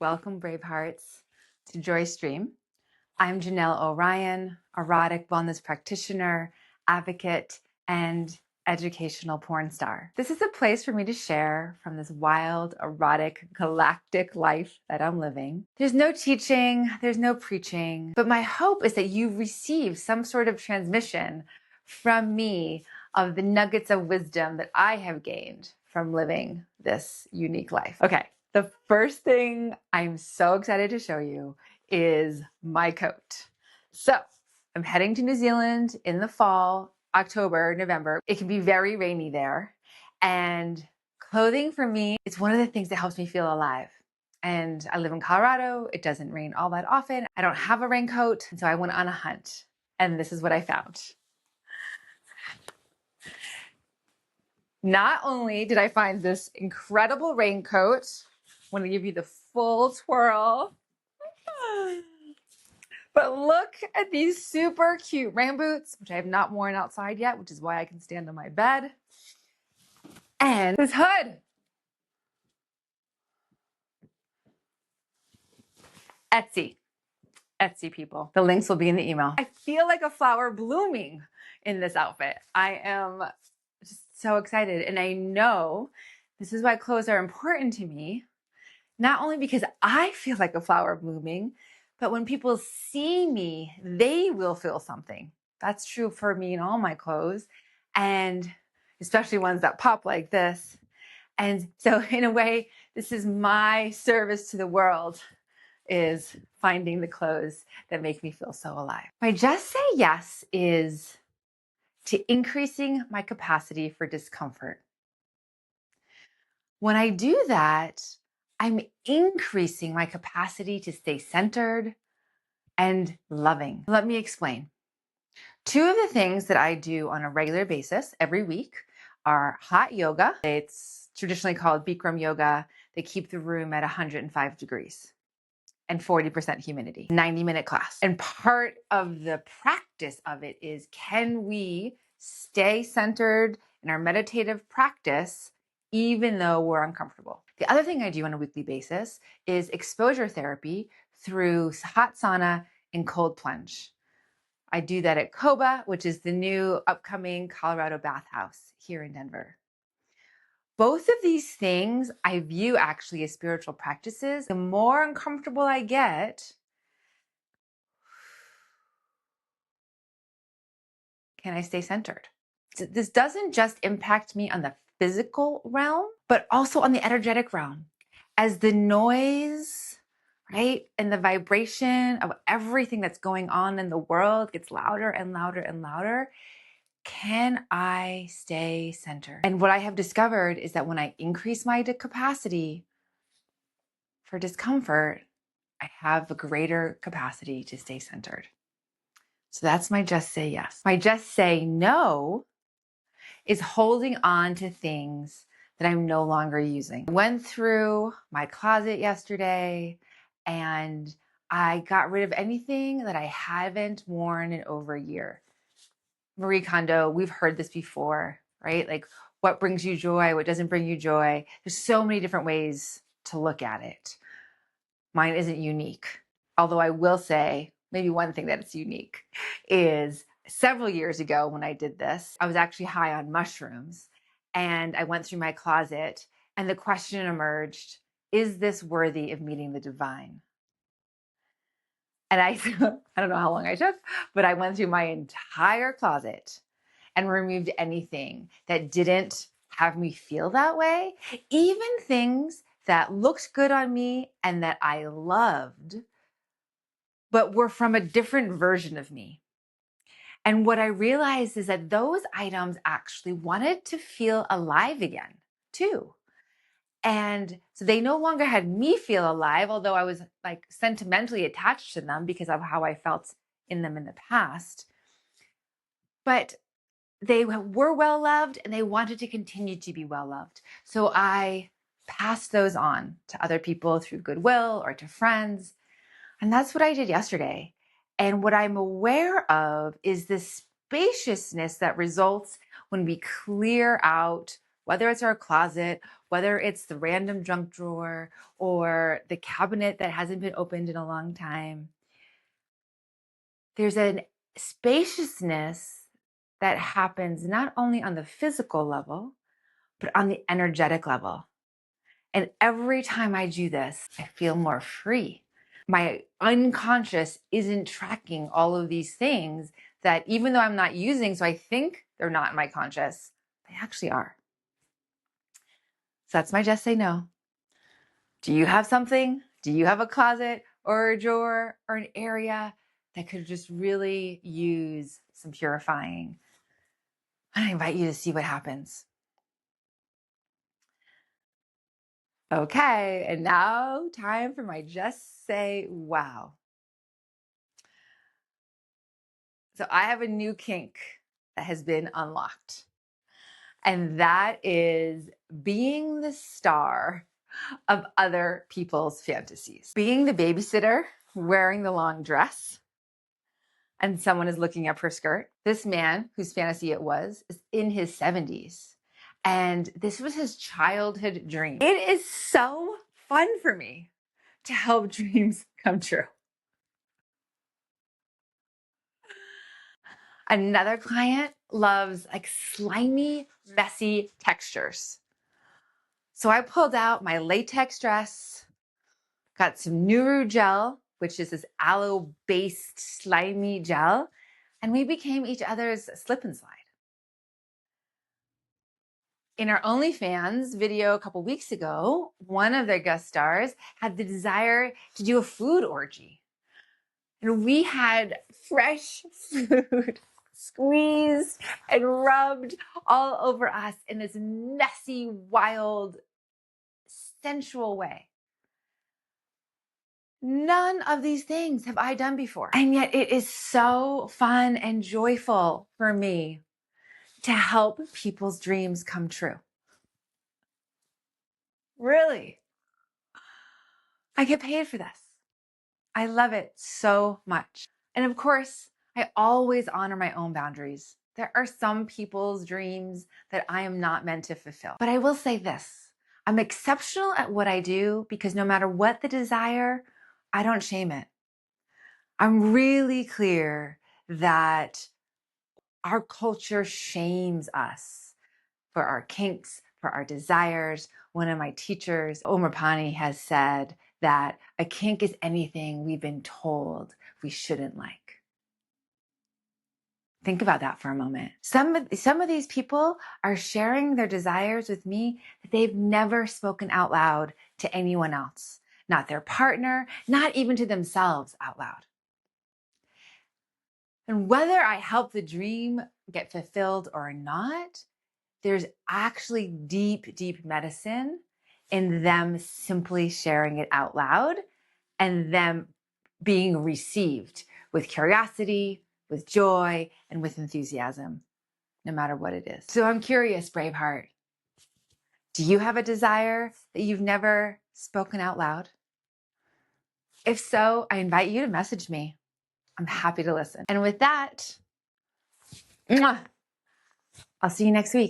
Welcome, brave hearts, to Joy Stream. I'm Janelle O'Ryan, erotic wellness practitioner, advocate, and educational porn star. This is a place for me to share from this wild, erotic, galactic life that I'm living. There's no teaching, there's no preaching, but my hope is that you receive some sort of transmission from me of the nuggets of wisdom that I have gained from living this unique life. Okay, the first thing I'm so excited to show you is my coat. So I'm heading to New Zealand in the fall, October, November. It can be very rainy there. And clothing for me, it's one of the things that helps me feel alive. And I live in Colorado. It doesn't rain all that often. I don't have a raincoat. And so I went on a hunt. And this is what I found. Not only did I find this incredible raincoat, I want to give you the full twirl. But look at these super cute rain boots, which I have not worn outside yet, which is why I can stand on my bed. And this hood. Etsy people. The links will be in the email. I feel like a flower blooming in this outfit. I am just so excited. And I know this is why clothes are important to me, not only because I feel like a flower blooming, but when people see me, they will feel something. That's true for me in all my clothes, and especially ones that pop like this. And so in a way, this is my service to the world, is finding the clothes that make me feel so alive. My just say yes is to increasing my capacity for discomfort. When I do that, I'm increasing my capacity to stay centered and loving. Let me explain. Two of the things that I do on a regular basis every week are hot yoga. It's traditionally called Bikram yoga. They keep the room at 105 degrees and 40% humidity, 90-minute class. And part of the practice of it is, can we stay centered in our meditative practice even though we're uncomfortable? The other thing I do on a weekly basis is exposure therapy through hot sauna and cold plunge. I do that at Koba, which is the new upcoming Colorado bathhouse here in Denver. Both of these things I view actually as spiritual practices. The more uncomfortable I get, can I stay centered? This doesn't just impact me on the physical realm, but also on the energetic realm. As the noise, right, and the vibration of everything that's going on in the world gets louder and louder and louder, can I stay centered? And what I have discovered is that when I increase my capacity for discomfort, I have a greater capacity to stay centered. So that's my just say yes. My just say no is holding on to things that I'm no longer using. I went through my closet yesterday and I got rid of anything that I haven't worn in over a year. Marie Kondo, we've heard this before, right? Like, what brings you joy? What doesn't bring you joy? There's so many different ways to look at it. Mine isn't unique. Although I will say, maybe one thing that is unique is several years ago when I did this, I was actually high on mushrooms and I went through my closet and the question emerged, is this worthy of meeting the divine? And I don't know how long I took, but I went through my entire closet and removed anything that didn't have me feel that way, even things that looked good on me and that I loved, but were from a different version of me. And what I realized is that those items actually wanted to feel alive again, too. And so they no longer had me feel alive, although I was like sentimentally attached to them because of how I felt in them in the past. But they were well loved and they wanted to continue to be well loved. So I passed those on to other people through goodwill or to friends. And that's what I did yesterday. And what I'm aware of is the spaciousness that results when we clear out whether it's our closet, whether it's the random junk drawer or the cabinet that hasn't been opened in a long time. There's a spaciousness that happens not only on the physical level, but on the energetic level. And every time I do this, I feel more free. My unconscious isn't tracking all of these things that even though I'm not using, so I think they're not in my conscious, they actually are. So that's my just say no. Do you have something? Do you have a closet or a drawer or an area that could just really use some purifying? I invite you to see what happens. Okay, and now time for my just say wow. So I have a new kink that has been unlocked. And that is being the star of other people's fantasies. Being the babysitter, wearing the long dress, and someone is looking up her skirt. This man, whose fantasy it was, is in his 70s. And this was his childhood dream. It is so fun for me to help dreams come true. Another client loves like slimy, messy textures. So I pulled out my latex dress, got some Nuru gel, which is this aloe-based slimy gel, and we became each other's slip and slide. In our OnlyFans video a couple weeks ago, one of their guest stars had the desire to do a food orgy. And we had fresh food squeezed and rubbed all over us in this messy, wild, sensual way. None of these things have I done before. And yet it is so fun and joyful for me to help people's dreams come true. Really. I get paid for this. I love it so much. And of course, I always honor my own boundaries. There are some people's dreams that I am not meant to fulfill. But I will say this, I'm exceptional at what I do because no matter what the desire, I don't shame it. I'm really clear that our culture shames us for our kinks, for our desires. One of my teachers, Omar Pani, has said that a kink is anything we've been told we shouldn't like. Think about that for a moment. Some of these people are sharing their desires with me that they've never spoken out loud to anyone else, not their partner, not even to themselves out loud. And whether I help the dream get fulfilled or not, there's actually deep, deep medicine in them simply sharing it out loud and them being received with curiosity, with joy, and with enthusiasm, no matter what it is. So I'm curious, Braveheart, do you have a desire that you've never spoken out loud? If so, I invite you to message me. I'm happy to listen. And with that, mwah, I'll see you next week.